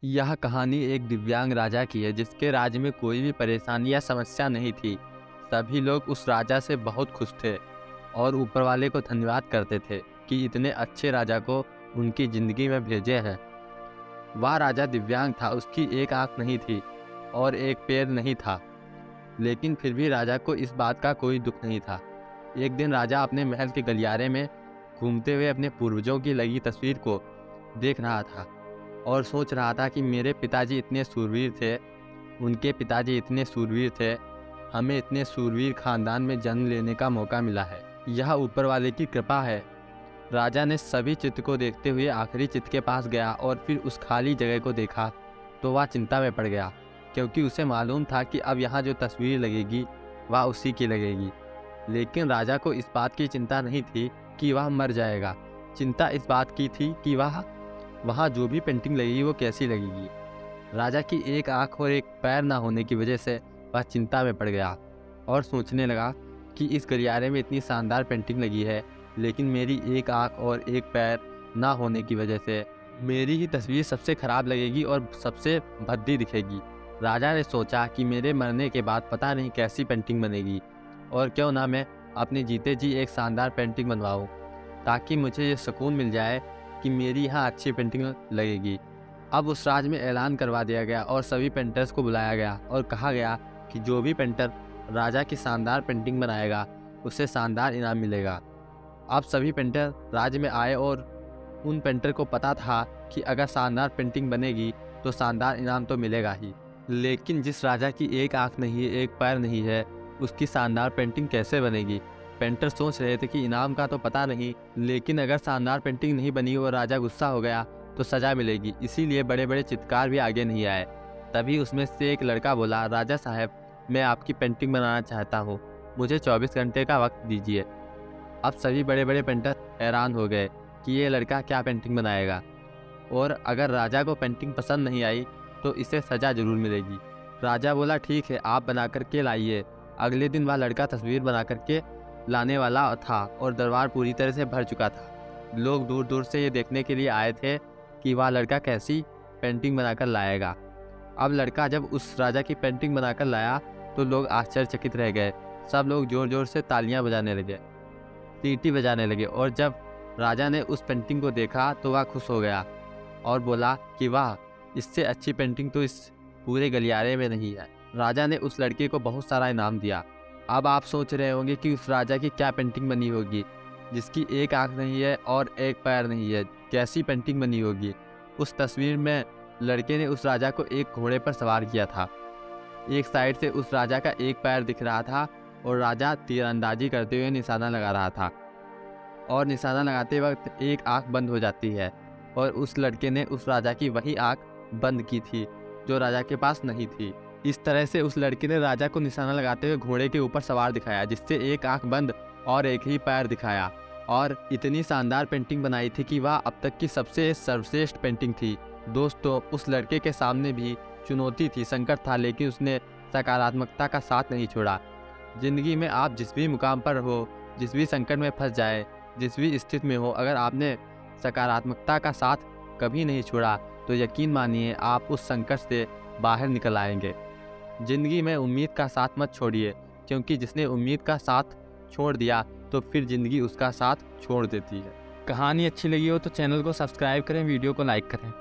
यह कहानी एक दिव्यांग राजा की है जिसके राज्य में कोई भी परेशानी या समस्या नहीं थी। सभी लोग उस राजा से बहुत खुश थे और ऊपर वाले को धन्यवाद करते थे कि इतने अच्छे राजा को उनकी ज़िंदगी में भेजे हैं। वह राजा दिव्यांग था, उसकी एक आँख नहीं थी और एक पैर नहीं था, लेकिन फिर भी राजा को इस बात का कोई दुख नहीं था। एक दिन राजा अपने महल के गलियारे में घूमते हुए अपने पूर्वजों की लगी तस्वीर को देख रहा था और सोच रहा था कि मेरे पिताजी इतने शूरवीर थे, उनके पिताजी इतने शूरवीर थे, हमें इतने शूरवीर खानदान में जन्म लेने का मौका मिला है। यह ऊपर वाले की कृपा है। राजा ने सभी चित्र को देखते हुए आखिरी चित्र के पास गया और फिर उस खाली जगह को देखा तो वह चिंता में पड़ गया, क्योंकि उसे मालूम था कि अब यहाँ जो तस्वीर लगेगी वह उसी की लगेगी। लेकिन राजा को इस बात की चिंता नहीं थी कि वह मर जाएगा। चिंता इस बात की थी कि वहाँ जो भी पेंटिंग लगेगी वो कैसी लगेगी। राजा की एक आँख और एक पैर ना होने की वजह से वह चिंता में पड़ गया और सोचने लगा कि इस गलियारे में इतनी शानदार पेंटिंग लगी है, लेकिन मेरी एक आँख और एक पैर ना होने की वजह से मेरी ही तस्वीर सबसे ख़राब लगेगी और सबसे भद्दी दिखेगी। राजा ने सोचा कि मेरे मरने के बाद पता नहीं कैसी पेंटिंग बनेगी, और क्यों ना मैं अपने जीते जी एक शानदार पेंटिंग बनवाऊँ, ताकि मुझे ये सुकून मिल जाए कि मेरी यहाँ अच्छी पेंटिंग लगेगी। अब उस राज में ऐलान करवा दिया गया और सभी पेंटर्स को बुलाया गया और कहा गया कि जो भी पेंटर राजा की शानदार पेंटिंग बनाएगा उसे शानदार इनाम मिलेगा। अब सभी पेंटर राज्य में आए और उन पेंटर को पता था कि अगर शानदार पेंटिंग बनेगी तो शानदार इनाम तो मिलेगा ही। लेकिन जिस राजा की एक आँख नहीं है, एक पैर नहीं है, उसकी शानदार पेंटिंग कैसे बनेगी? पेंटर सोच रहे थे कि इनाम का तो पता नहीं, लेकिन अगर शानदार पेंटिंग नहीं बनी और राजा गुस्सा हो गया तो सज़ा मिलेगी। इसीलिए बड़े बड़े चित्रकार भी आगे नहीं आए। तभी उसमें से एक लड़का बोला, राजा साहब, मैं आपकी पेंटिंग बनाना चाहता हूँ, मुझे 24 घंटे का वक्त दीजिए। अब सभी बड़े बड़े पेंटर हैरान हो गए कि ये लड़का क्या पेंटिंग बनाएगा, और अगर राजा को पेंटिंग पसंद नहीं आई तो इसे सज़ा ज़रूर मिलेगी। राजा बोला, ठीक है, आप बना कर के लाइए। अगले दिन वह लड़का तस्वीर बना कर के लाने वाला था और दरबार पूरी तरह से भर चुका था। लोग दूर दूर से ये देखने के लिए आए थे कि वह लड़का कैसी पेंटिंग बनाकर लाएगा। अब लड़का जब उस राजा की पेंटिंग बनाकर लाया तो लोग आश्चर्यचकित रह गए। सब लोग ज़ोर ज़ोर से तालियां बजाने लगे, सीटी बजाने लगे, और जब राजा ने उस पेंटिंग को देखा तो वह खुश हो गया और बोला कि वाह, इससे अच्छी पेंटिंग तो इस पूरे गलियारे में नहीं है। राजा ने उस लड़के को बहुत सारा इनाम दिया। अब आप सोच रहे होंगे कि उस राजा की क्या पेंटिंग बनी होगी, जिसकी एक आँख नहीं है और एक पैर नहीं है, कैसी पेंटिंग बनी होगी। उस तस्वीर में लड़के ने उस राजा को एक घोड़े पर सवार किया था। एक साइड से उस राजा का एक पैर दिख रहा था और राजा तीरंदाजी करते हुए निशाना लगा रहा था, और निशाना लगाते वक्त एक आँख बंद हो जाती है, और उस लड़के ने उस राजा की वही आँख बंद की थी जो राजा के पास नहीं थी। इस तरह से उस लड़के ने राजा को निशाना लगाते हुए घोड़े के ऊपर सवार दिखाया, जिससे एक आँख बंद और एक ही पैर दिखाया, और इतनी शानदार पेंटिंग बनाई थी कि वह अब तक की सबसे सर्वश्रेष्ठ पेंटिंग थी। दोस्तों, उस लड़के के सामने भी चुनौती थी, संकट था, लेकिन उसने सकारात्मकता का साथ नहीं छोड़ा। ज़िंदगी में आप जिस भी मुकाम पर हो, जिस भी संकट में फंस जाए, जिस भी स्थिति में हो, अगर आपने सकारात्मकता का साथ कभी नहीं छोड़ा तो यकीन मानिए आप उस संकट से बाहर निकल आएंगे। ज़िंदगी में उम्मीद का साथ मत छोड़िए, क्योंकि जिसने उम्मीद का साथ छोड़ दिया तो फिर ज़िंदगी उसका साथ छोड़ देती है। कहानी अच्छी लगी हो तो चैनल को सब्सक्राइब करें, वीडियो को लाइक करें।